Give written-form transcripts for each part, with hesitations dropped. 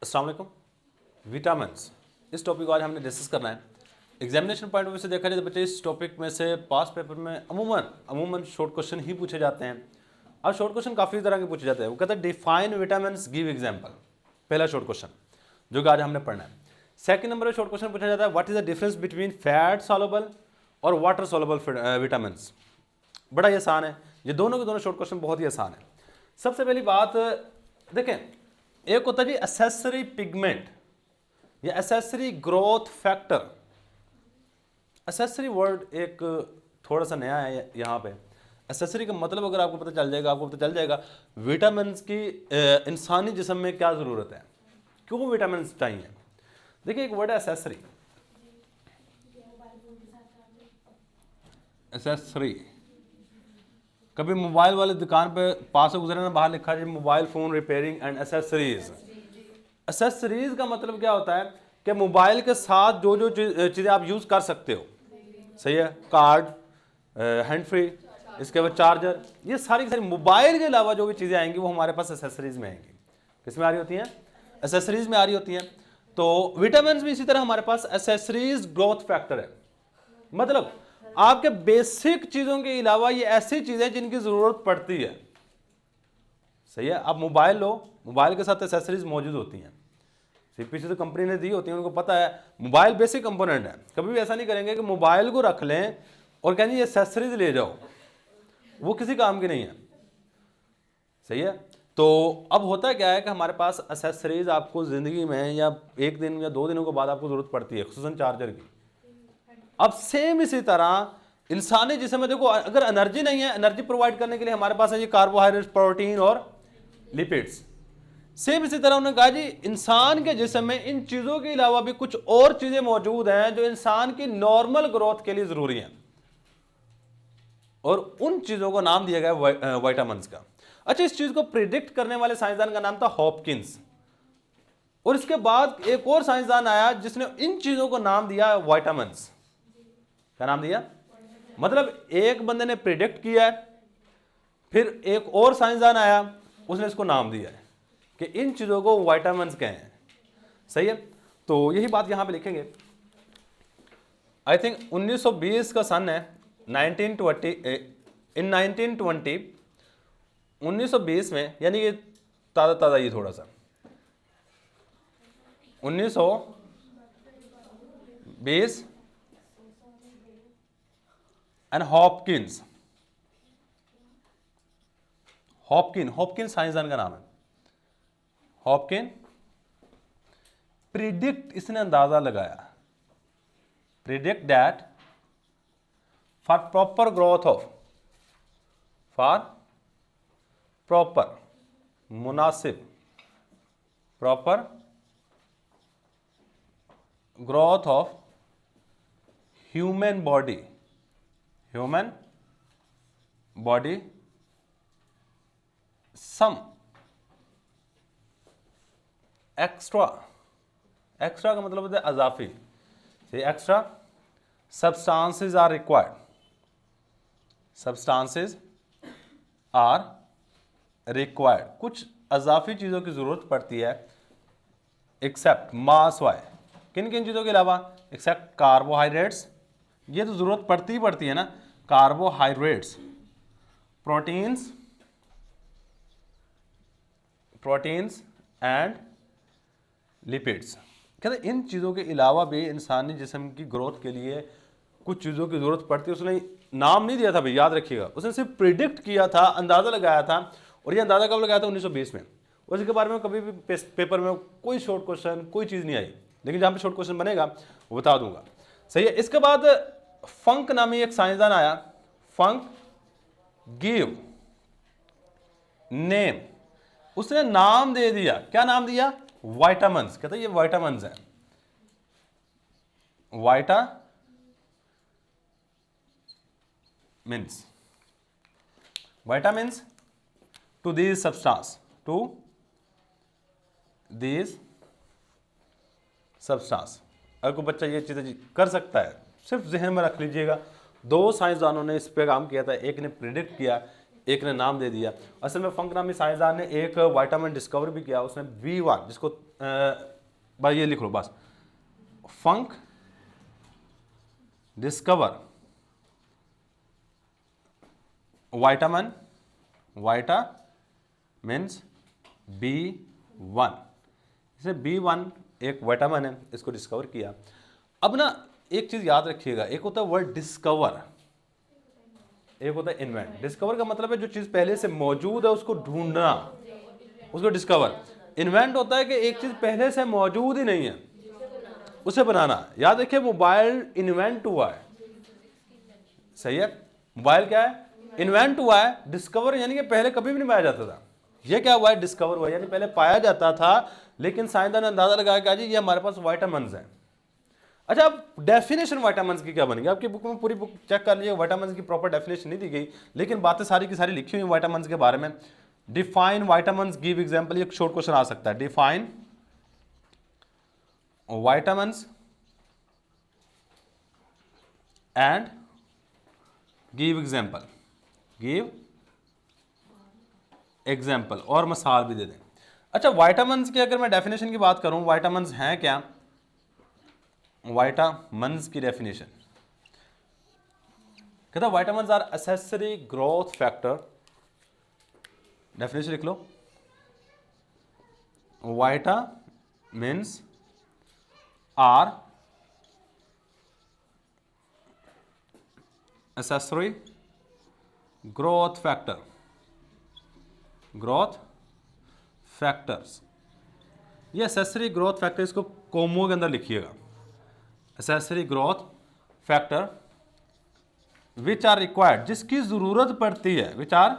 अस्सलाम वालेकुम। विटामिन्स, इस टॉपिक को आज हमने डिस्कस करना है। एग्जामिनेशन पॉइंट ऑफ व्यू से देखा जाए तो बच्चे इस टॉपिक में से पास पेपर में अमूमन शॉर्ट क्वेश्चन ही पूछे जाते हैं। अब शॉर्ट क्वेश्चन काफ़ी तरह के पूछे जाते हैं। वो कहता है डिफाइन विटामिन्स, गिव एग्जाम्पल, पहला शॉर्ट क्वेश्चन जो कि आज हमने पढ़ना है। सेकंड नंबर पर शॉर्ट क्वेश्चन पूछा जाता है what is the difference between fat soluble और वाटर सॉल्युबल विटामिन्स। बड़ा ही आसान है, ये दोनों के दोनों शॉर्ट क्वेश्चन बहुत ही आसान है। सबसे पहली बात देखें, एक होता है जी एसेसरी पिगमेंट या accessory growth factor. Accessory word एक थोड़ा सा नया है यहाँ पे। एसेसरी का मतलब अगर आपको पता चल जाएगा विटामिन की इंसानी जिस्म में क्या ज़रूरत है, क्यों विटामिन चाहिए। देखिए एक वर्ड है एसेसरी। एसेसरी, कभी मोबाइल वाले दुकान पे पास से गुजरे ना, बाहर लिखा है mobile phone repairing and accessories. Accessories का मतलब क्या होता है कि मोबाइल के साथ जो जो चीज़ें आप यूज़ कर सकते हो, सही है, कार्ड, हैंड फ्री, इसके बाद चार्जर, ये सारी की सारी मोबाइल के अलावा जो भी चीज़ें आएंगी वो हमारे पास एसेसरीज में आएंगी। किस में आ रही होती हैं? एसेसरीज में आ रही होती हैं। तो विटामिन भी इसी तरह हमारे पास एसेसरीज ग्रोथ फैक्टर है। मतलब आपके बेसिक चीज़ों के अलावा ये ऐसी चीज़ें जिनकी ज़रूरत पड़ती है, सही है। आप मोबाइल लो, मोबाइल के साथ एसेसरीज मौजूद होती हैं, पीछे तो कंपनी ने दी होती है, उनको पता है मोबाइल बेसिक कंपोनेंट है। कभी भी ऐसा नहीं करेंगे कि मोबाइल को रख लें और कहें ये एसेसरीज ले जाओ, वो किसी काम की नहीं है, सही है। तो अब होता क्या है कि हमारे पास एसेसरीज आपको ज़िंदगी में या एक दिन या 2 दिनों के बाद आपको ज़रूरत पड़ती है, खुसूसन चार्जर की। अब सेम इसी तरह इंसानी जिस्म में देखो, अगर एनर्जी नहीं है, एनर्जी प्रोवाइड करने के लिए हमारे पास है ये कार्बोहाइड्रेट, प्रोटीन और लिपिड्स। सेम इसी तरह उन्होंने कहा जी इंसान के जिस्म में इन चीज़ों के अलावा भी कुछ और चीज़ें मौजूद हैं जो इंसान की नॉर्मल ग्रोथ के लिए ज़रूरी हैं, और उन चीज़ों को नाम दिया गया विटामिन्स का। अच्छा, इस चीज़ को प्रिडिक्ट करने वाले साइंसदान का नाम था हॉपकिंस, और इसके बाद एक और साइंसदान आया जिसने इन चीज़ों को नाम दिया विटामिन्स। क्या नाम दिया? मतलब एक बंदे ने प्रिडिक्ट किया है, फिर एक और साइंसदान आया, उसने इसको नाम दिया है कि इन चीज़ों को विटामिन्स कहें, सही है। तो यही बात यहाँ पे लिखेंगे। आई थिंक 1920 का सन है, 1920 इन 1920 1920 में, यानी कि ताज़ा ये थोड़ा सा 1920 एंड हॉपकिंस साइंसदान का नाम है हॉपकिन। प्रिडिक्ट, इसने अंदाजा लगाया, predict that for proper growth of, for proper मुनासिब proper growth of human body some extra का मतलब होता है अजाफी, एक्स्ट्रा सब्सटेंसेस आर रिक्वायर्ड, कुछ अजाफी चीज़ों की ज़रूरत पड़ती है, एक्सेप्ट मास वाई, किन किन चीज़ों के अलावा, एक्सेप्ट कार्बोहाइड्रेट्स, ये तो ज़रूरत पड़ती ही पड़ती है ना, कार्बोहाइड्रेट्स, प्रोटीन्स एंड लिपिड्स। कहते इन चीज़ों के अलावा भी इंसानी जिस्म की ग्रोथ के लिए कुछ चीज़ों की ज़रूरत पड़ती है। उसने नाम नहीं दिया था भाई, याद रखिएगा, उसने सिर्फ प्रिडिक्ट किया था, अंदाज़ा लगाया था, और ये अंदाज़ा कब लगाया था? 1920 में। और इसके बारे में कभी भी पेपर में कोई शॉर्ट क्वेश्चन, कोई चीज़ नहीं आई, लेकिन जहाँ पे शॉर्ट क्वेश्चन बनेगा वो बता दूंगा, सही है। इसके बाद फंक नामी एक साइंसदान आया, फंक गिव नेम, उसने नाम दे दिया, क्या नाम दिया? विटामिन्स। कहते ये विटामिन्स हैं, विटामिन्स टू दीज सब्सटेंस, अगर कोई बच्चा ये चीज़ें कर सकता है, सिर्फ जहन में रख लीजिएगा, 2 साइंसदानों ने इस पे काम किया था, एक ने प्रिडिक्ट किया, एक ने नाम दे दिया। असल में फंक नामी साइंसदान ने एक विटामिन डिस्कवर भी किया, उसने B1, जिसको बस ये लिख लो बस, फंक डिस्कवर विटामिन B1, इसे B1 एक विटामिन है, इसको डिस्कवर किया। अब ना एक चीज याद रखिएगा, एक होता है वर्ड डिस्कवर, एक होता है इन्वेंट। डिस्कवर का मतलब है जो चीज पहले से मौजूद है उसको ढूंढना, उसको डिस्कवर। इन्वेंट होता है कि एक चीज पहले से मौजूद ही नहीं है उसे बनाना। याद रखिए मोबाइल इन्वेंट हुआ है, सही है, मोबाइल क्या है, इन्वेंट हुआ है। डिस्कवर यानी कि पहले कभी भी नहीं पाया जाता था, ये क्या हुआ है, डिस्कवर हुआ, यानी पहले पाया जाता था लेकिन साइंसदान ने अंदाजा लगाया कि जी ये हमारे पास विटामिन्स हैं। अच्छा, अब डेफिनेशन विटामिन्स की क्या बनेगी, आपकी बुक में पूरी बुक चेक कर लीजिए, विटामिन्स की प्रॉपर डेफिनेशन नहीं दी गई, लेकिन बातें सारी की सारी लिखी हुई विटामिन्स के बारे में। डिफाइन विटामिन्स, गिव एग्जांपल, ये शॉर्ट क्वेश्चन आ सकता है। Define vitamins and give example, give example, और मिसाल भी दे दें। अच्छा, विटामिन्स की अगर मैं डेफिनेशन की बात करूं, विटामिन्स हैं क्या, विटामिन्स की डेफिनेशन कहता है vitamins are accessory growth factor, definition लिख लो, vitamins are accessory growth factor, growth factors, ये एसेसरी ग्रोथ फैक्टर, इसको कोमो के अंदर लिखिएगा, accessory growth factor which are required, जिसकी जरूरत पड़ती है, विच आर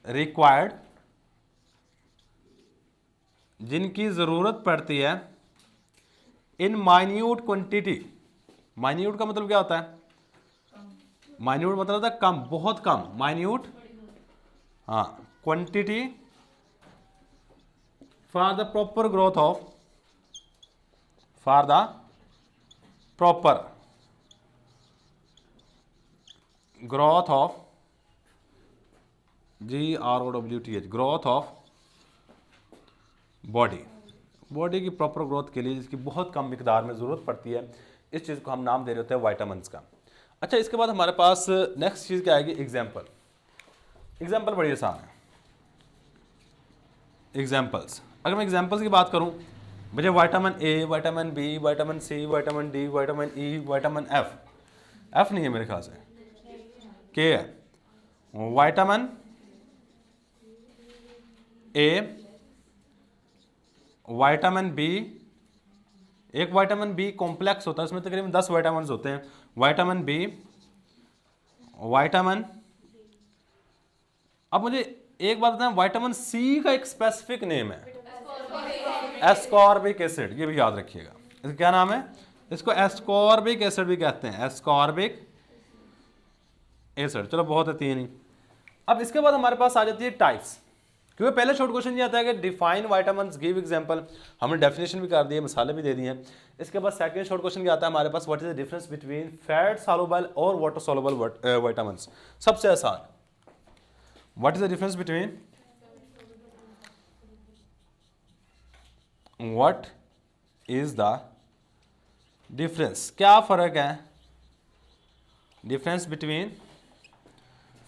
रिक्वायर्ड, जिनकी जरूरत पड़ती है, इन माइन्यूट क्वांटिटी। माइन्यूट का मतलब क्या होता है, माइन्यूट मतलब होता है कम, बहुत कम, माइन्यूट, हाँ, quantity for the proper growth of, for the proper growth of, GROWTH, growth of body, body की प्रॉपर ग्रोथ के लिए जिसकी बहुत कम मिकदार में जरूरत पड़ती है, इस चीज को हम नाम दे रहे होते हैं विटामिन्स का। अच्छा, इसके बाद हमारे पास नेक्स्ट चीज क्या आएगी, एग्जाम्पल। एग्जाम्पल बड़ी आसान है, एग्जाम्पल्स। अगर मैं एग्जाम्पल्स की बात करूं, मुझे vitamin A, vitamin B, vitamin C, vitamin D, vitamin E, vitamin F, F नहीं है मेरे ख्याल से, के है, विटामिन ए, विटामिन बी, एक विटामिन बी कॉम्प्लेक्स होता है, इसमें तकरीबन 10 विटामिन होते हैं, विटामिन बी, विटामिन, अब मुझे एक बात बताएं, विटामिन सी का एक स्पेसिफिक नेम है एस्कॉर्बिक एसिड, ये भी याद रखिएगा, इसका क्या नाम है, इसको एस्कॉर्बिक एसिड भी कहते हैं, एस्कॉर्बिक एसिड। चलो बहुत है, तीन ही। अब इसके बाद हमारे पास आ जाती है टाइप्स, क्योंकि पहले शॉर्ट क्वेश्चन ये आता है कि डिफाइन विटामिन्स, गिव एग्जांपल, हमने डेफिनेशन भी कर दी है, मिसालें भी दे दी हैं। इसके बाद सेकंड शॉर्ट क्वेश्चन क्या आता है हमारे पास, what is the difference between fat soluble और वाटर सॉल्युबल विटामिन्स। सबसे आसान, what is the difference between, what is the difference, क्या फर्क है, difference between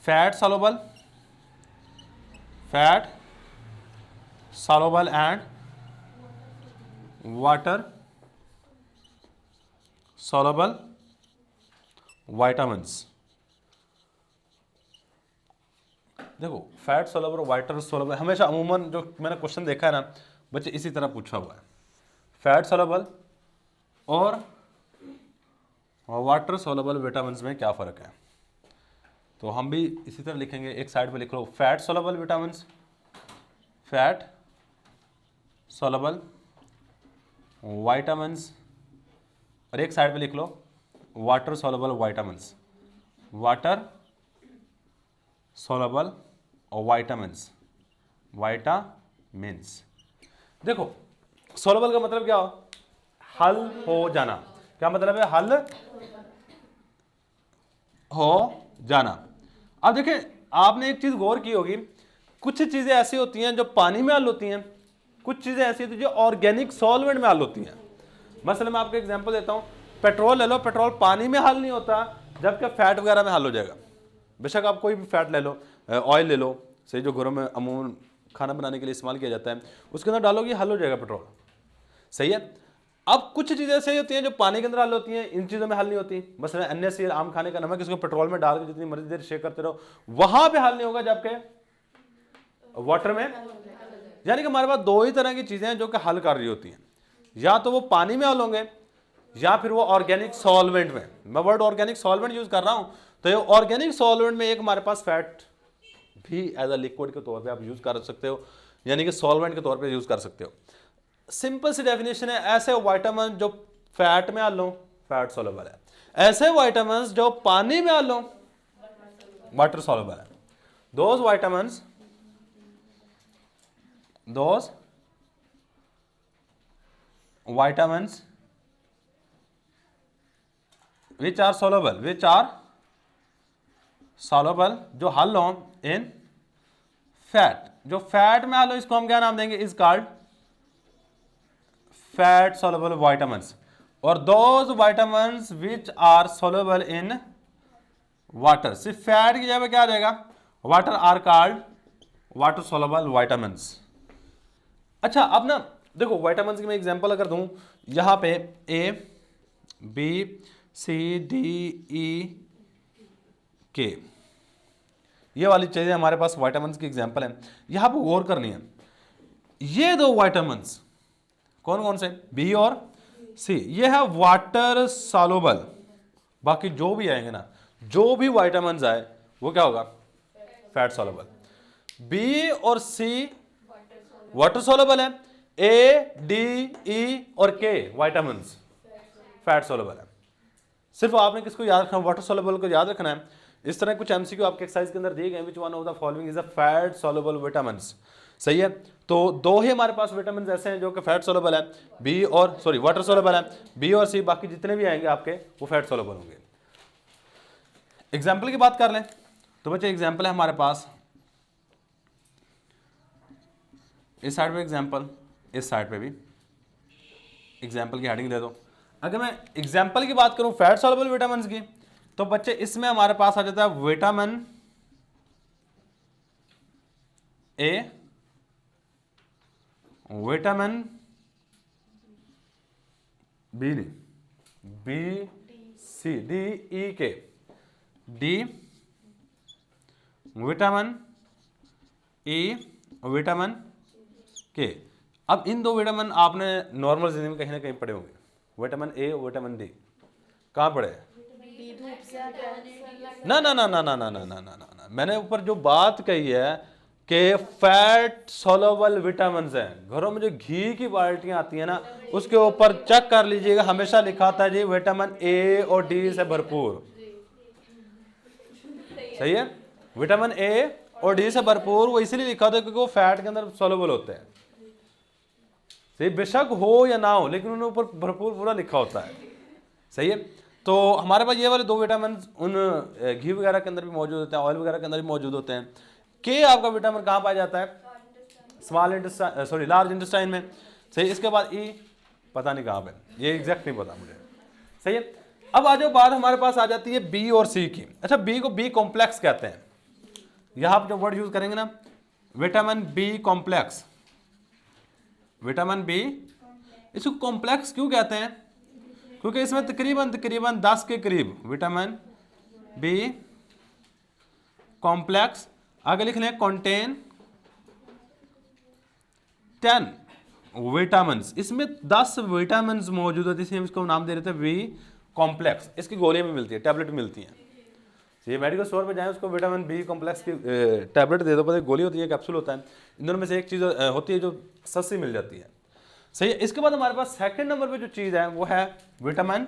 fat soluble, fat soluble and water soluble vitamins। देखो फैट सोलबल और water soluble हमेशा अमूमन जो मैंने क्वेश्चन देखा है ना बच्चे, इसी तरह पूछा हुआ है, फैट सोलबल और वाटर सोलबल विटामिन्स में क्या फ़र्क है। तो हम भी इसी तरह लिखेंगे, एक साइड पे लिख लो fat soluble vitamins, fat soluble vitamins, और एक साइड पे लिख लो water soluble vitamins, water soluble और विटामिन्स, विटामिन्स। देखो सोलबल का मतलब क्या हो, हल हो जाना, क्या मतलब है, हल हो जाना। अब देखें आपने एक चीज गौर की होगी, कुछ चीजें ऐसी होती हैं जो पानी में हल होती हैं, कुछ चीजें ऐसी होती हैं जो ऑर्गेनिक सॉल्वेंट में हल होती हैं। मसलन मैं आपको एग्जांपल देता हूं, पेट्रोल ले लो, पेट्रोल पानी में हल नहीं होता, जबकि फैट वगैरह में हल हो जाएगा। बेशक आप कोई भी फैट ले लो, ऑयल ले लो, सही, जो घरों में अमूमन खाना बनाने के लिए इस्तेमाल किया जाता है, उसके अंदर डालोगे हल हो जाएगा पेट्रोल, सही है। अब कुछ चीजें ऐसी होती हैं जो पानी के अंदर हल होती हैं, इन चीजों में हल नहीं होती। मसलन NaCl आम खाने का नमक, इसको पेट्रोल में डाल के जितनी मर्जी देर शेक करते रहो, वहां पे हल नहीं होगा, जबकि वाटर में, यानी कि हमारे पास दो ही तरह की चीजें हैं जो कि हल कर रही होती हैं, या तो वो पानी में हल होंगे या फिर वो ऑर्गेनिक सॉल्वेंट में। मैं वर्ड ऑर्गेनिक सॉल्वेंट यूज कर रहा हूं, तो ये ऑर्गेनिक सॉल्वेंट में एक हमारे पास फैट भी एज अ लिक्विड के तौर पे आप यूज कर सकते हो, यानी कि सॉल्वेंट के तौर पे यूज कर सकते हो। सिंपल सी डेफिनेशन है, ऐसे विटामिन जो फैट में हल हो, फैट सॉल्युबल है, ऐसे विटामिन जो पानी में हल हो, वाटर सॉल्युबल है। Those vitamin which are soluble जो हल हो इन फैट, जो फैट में हल हो, इसको हम क्या नाम देंगे, is called fat soluble vitamins। और those vitamins which are soluble in water, सिर्फ फैट की जगह क्या आ जाएगा, water, are called water soluble vitamins। अच्छा, अब ना देखो विटामिन की मैं एग्जांपल अगर दूं, यहां पे A, B, C, D, E, K, ये वाली चीजें हमारे पास विटामिन की एग्जांपल है। यहां पर गौर करनी है, ये दो विटामिन कौन कौन से, बी और सी, ये है वाटर सॉल्युबल। बाकी जो भी आएंगे ना, जो भी विटामिन आए वो क्या होगा, फैट सॉल्युबल। बी और सी वाटर सॉल्युबल है, ए, डी, ई और के विटामिन फैट सॉल्युबल है। सिर्फ आपने किसको याद रखना, वाटर सॉल्युबल को याद रखना है। इस तरह कुछ एमसीक्यू आपके एक्सरसाइज के अंदर दिए गए, which one of the following is a fat soluble vitamins, सही है। तो दो ही हमारे पास विटामिन ऐसे हैं जो कि फैट सॉल्युबल है, बी और सॉरी वाटर सॉल्युबल है, बी और सी, बाकी जितने भी आएंगे आपके वो फैट सॉल्युबल होंगे। एग्जाम्पल की बात कर लें तो बच्चे एग्जाम्पल है हमारे पास, इस साइड पे एग्जाम्पल, इस साइड पे भी एग्जाम्पल की हेडिंग दे दो। अगर मैं एग्जाम्पल की बात करूं फैट सॉल्युबल विटामिन की, तो बच्चे इसमें हमारे पास आ जाता है विटामिन ए, विटामिन बी, नहीं बी, सी, डी, ई, के, डी, विटामिन ई, विटामिन के। अब इन दो विटामिन आपने नॉर्मल जिंदगी में कहीं ना कहीं पढ़े होंगे, विटामिन ए, विटामिन डी, कहाँ पढ़े हैं? ना ना ना ना ना ना ना ना ना ना, मैंने ऊपर जो बात कही है कि फैट सॉल्युबल विटामिन हैं, घरों में जो घी की बाल्टियां आती है ना, उसके ऊपर चेक कर लीजिएगा, हमेशा लिखा था जी विटामिन ए और डी से भरपूर, सही है। विटामिन ए और डी से भरपूर वो इसलिए लिखा होता है क्योंकि वो फैट के अंदर सॉल्युबल होते हैं, सही, बेशक हो या ना हो, लेकिन उन्हें ऊपर भरपूर पूरा लिखा होता है, सही है। तो हमारे पास ये वाले दो विटामिन उन घी वगैरह के अंदर भी मौजूद होते हैं, ऑयल वगैरह के अंदर भी मौजूद होते हैं। के आपका विटामिन कहाँ पाया जाता है, small intestine, sorry large intestine में, सही। इसके बाद ई पता नहीं कहाँ पे, ये एग्जैक्ट नहीं पता मुझे, सही है। अब आ जाओ बात हमारे पास आ जाती है बी और सी की। अच्छा, बी को बी कॉम्प्लेक्स कहते हैं, यहां आप जो वर्ड यूज करेंगे ना, vitamin B complex, vitamin B, इसको कॉम्प्लेक्स क्यों कहते हैं, क्योंकि इसमें तकरीबन 10 के करीब विटामिन बी कॉम्प्लेक्स, आगे लिख लें कंटेन 10 विटामिन, इसमें 10 विटामिन मौजूद होते हैं, इसलिए हम इसको नाम दे रहे थे बी कॉम्प्लेक्स। इसकी गोलियां भी मिलती है, टैबलेट मिलती हैं, ये मेडिकल स्टोर पे जाएं, उसको विटामिन बी कॉम्प्लेक्स की टैबलेट दे दो, पता गोली होती है, कैप्सूल होता है, इन दोनों में से एक चीज़ होती है जो सस्ती मिल जाती है, सही है। इसके बाद हमारे पास सेकंड नंबर पे जो चीज़ है वो है विटामिन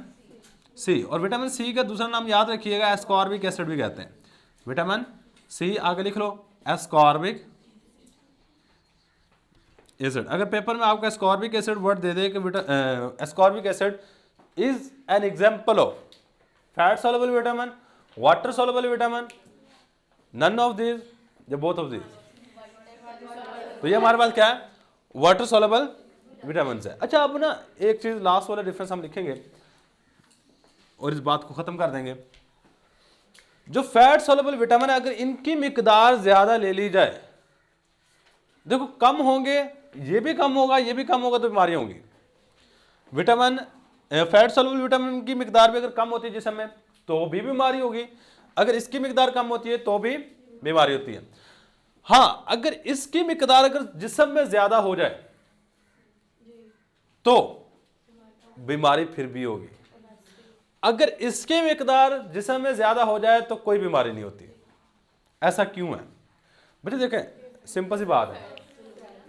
सी, और विटामिन सी का दूसरा नाम याद रखिएगा, एस्कॉर्बिक एसिड भी कहते हैं। विटामिन सी आगे लिख लो, एस्कॉर्बिक एसिड। अगर पेपर में आपका एस्कॉर्बिक एसिड वर्ड दे दे कि ascorbic acid is an example of fat soluble vitamin, water soluble vitamin, none of this या बोथ ऑफ दिस? तो ये हमारे पास क्या है, वाटर सॉल्युबल विटामिन है। अच्छा अब ना एक चीज लास्ट वाला डिफरेंस हम लिखेंगे और इस बात को खत्म कर देंगे। जो फैट सॉल्युबल विटामिन है, अगर इनकी मिकदार ज्यादा ले ली जाए, देखो कम होंगे, ये भी कम होगा, ये भी कम होगा, तो बीमारियां होंगी। विटामिन फैट सॉल्युबल विटामिन की मिकदार भी अगर कम होती है जिस्म में तो भी बीमारी होगी, अगर इसकी मिकदार कम होती है तो भी बीमारी होती है। हाँ, अगर इसकी मिकदार अगर जिस्म में ज्यादा हो जाए तो बीमारी फिर भी होगी, अगर इसकी मिकदार जिस्म में ज्यादा हो जाए तो कोई बीमारी नहीं होती। ऐसा क्यों है बेटे? देखें सिंपल सी बात है,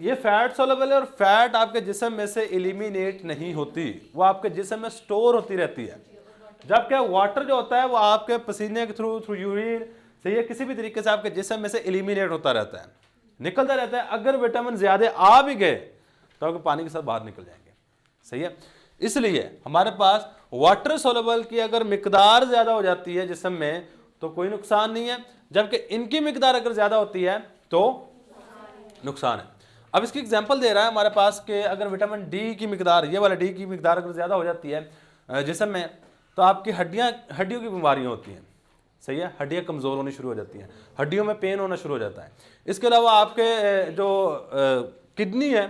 ये फैट सॉल्युबल है और फैट आपके जिस्म में से एलिमिनेट नहीं होती, वो आपके जिस्म में स्टोर होती रहती है। जबकि वाटर जो होता है वो आपके पसीने के थ्रू यूरिन से या किसी भी तरीके से आपके जिस्म में से एलिमिनेट होता रहता है, निकलता रहता है। अगर विटामिन ज्यादा आ भी गए तो आपके पानी के साथ बाहर निकल जाएंगे, सही है। इसलिए हमारे पास वाटर सॉल्युबल की अगर मिकदार ज्यादा हो जाती है जिस्म में तो कोई नुकसान नहीं है, जबकि इनकी मिकदार अगर ज्यादा होती है तो नुकसान है। अब इसकी एग्जांपल दे रहा है हमारे पास कि अगर विटामिन डी की मिकदार, ये वाला डी की मिकदार अगर ज्यादा हो जाती है जिस्म में तो आपकी हड्डियों की बीमारियां होती हैं, सही है। हड्डियां कमजोर होनी शुरू हो जाती हैं, हड्डियों में पेन होना शुरू हो जाता है। इसके अलावा आपके जो किडनी है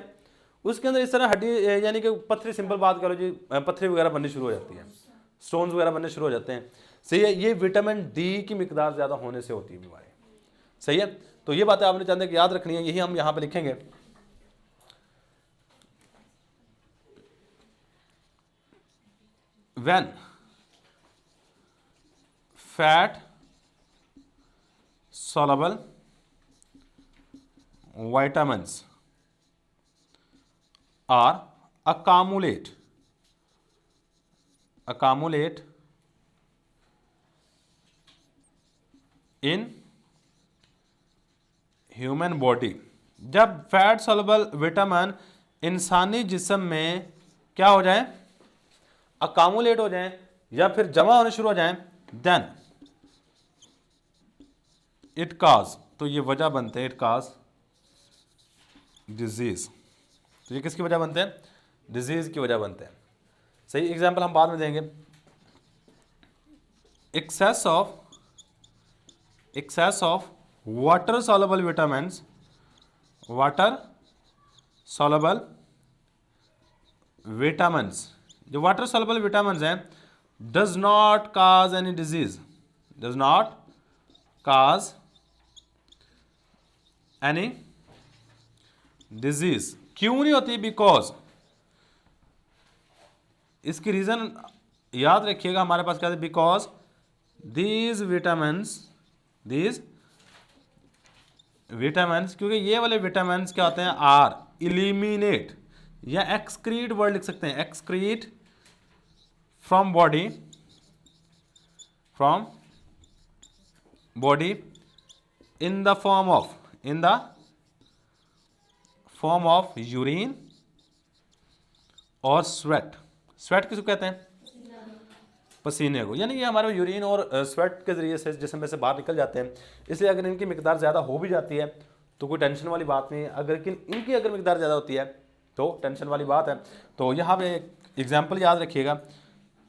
उसके अंदर इस तरह हड्डी यानी कि पत्थरी, सिंपल बात करो जी, पत्थरी वगैरह बननी शुरू हो जाती है, स्टोन्स वगैरह बनने शुरू हो जाते हैं, सही है। ये विटामिन डी की मिकदार ज्यादा होने से होती है बीमारी, सही है। तो ये बातें आपने चाहते कि याद रखनी है, यही हम यहां पे लिखेंगे। When fat soluble vitamins are accumulate in human body। जब फैट soluble विटामिन इंसानी जिस्म में क्या हो जाए, अकामुलेट हो जाए या फिर जमा होने शुरू हो जाए, देन इट काज, तो ये वजह बनते हैं, इट काज डिजीज। तो ये किसकी वजह बनते हैं, डिजीज की वजह बनते हैं, सही। एग्जांपल हम बाद में देंगे। Excess of water soluble vitamins, water soluble vitamins, जो वाटर सॉल्युबल विटामिन्स हैं, does not cause any disease, does not cause any disease. क्यों नहीं होती? बिकॉज, इसकी रीजन याद रखिएगा हमारे पास क्या है, बिकॉज दीज विटामिन्स, क्योंकि ये वाले विटामिन्स क्या होते हैं, आर इलिमिनेट या एक्सक्रीट, वर्ड लिख सकते हैं, excrete from body in the form of urine और स्वेट। स्वेट किसको कहते हैं, पसीने को, यानी ये हमारे यूरिन और स्वेट के जरिए से जिस्म में से बाहर निकल जाते हैं। इसलिए अगर इनकी मिकदार ज़्यादा हो भी जाती है तो कोई टेंशन वाली बात नहीं है, अगर इनकी अगर मिकदार ज़्यादा होती है तो टेंशन वाली बात है। तो यहाँ पे एग्जाम्पल याद रखिएगा,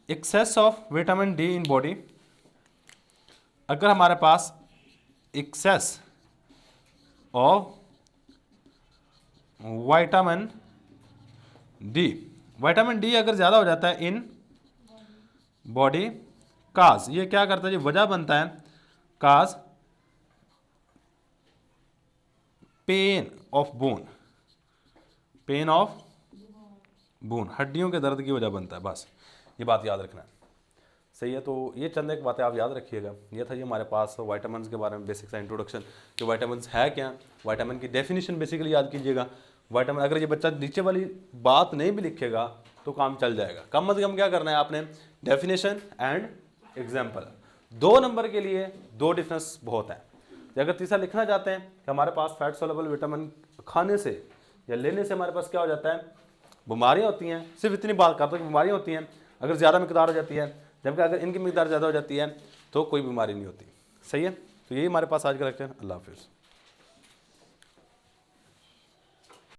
excess of vitamin D in body, अगर हमारे पास एक्सेस ऑफ विटामिन डी अगर ज़्यादा हो जाता है इन बॉडी, काज, ये क्या करता है, ये वजह बनता है, काज पेन ऑफ बोन, हड्डियों के दर्द की वजह बनता है। बस ये बात याद रखना है, सही है। तो ये चंद एक बातें आप याद रखिएगा। ये था ये हमारे पास विटामिन के बारे में बेसिक सा इंट्रोडक्शन, कि विटामिन है क्या, विटामिन की डेफिनेशन बेसिकली याद कीजिएगा। विटामिन, अगर ये बच्चा नीचे वाली बात नहीं भी लिखेगा तो काम चल जाएगा। कम से कम क्या करना है आपने, डेफिनेशन एंड एग्जाम्पल, 2 नंबर के लिए 2 डिफरेंस बहुत है। अगर तीसरा लिखना चाहते हैं कि हमारे पास फैट सोल्युबल विटामिन खाने से या लेने से हमारे पास क्या हो जाता है, बीमारियाँ होती हैं, सिर्फ इतनी बात करते हैं कि बीमारियाँ होती हैं अगर ज़्यादा मिकदार हो जाती है, जबकि अगर इनकी मिकदार ज़्यादा हो जाती है तो कोई बीमारी नहीं होती, सही है। तो यही हमारे पास आज का लेक्चर। अल्लाह हाफिज़।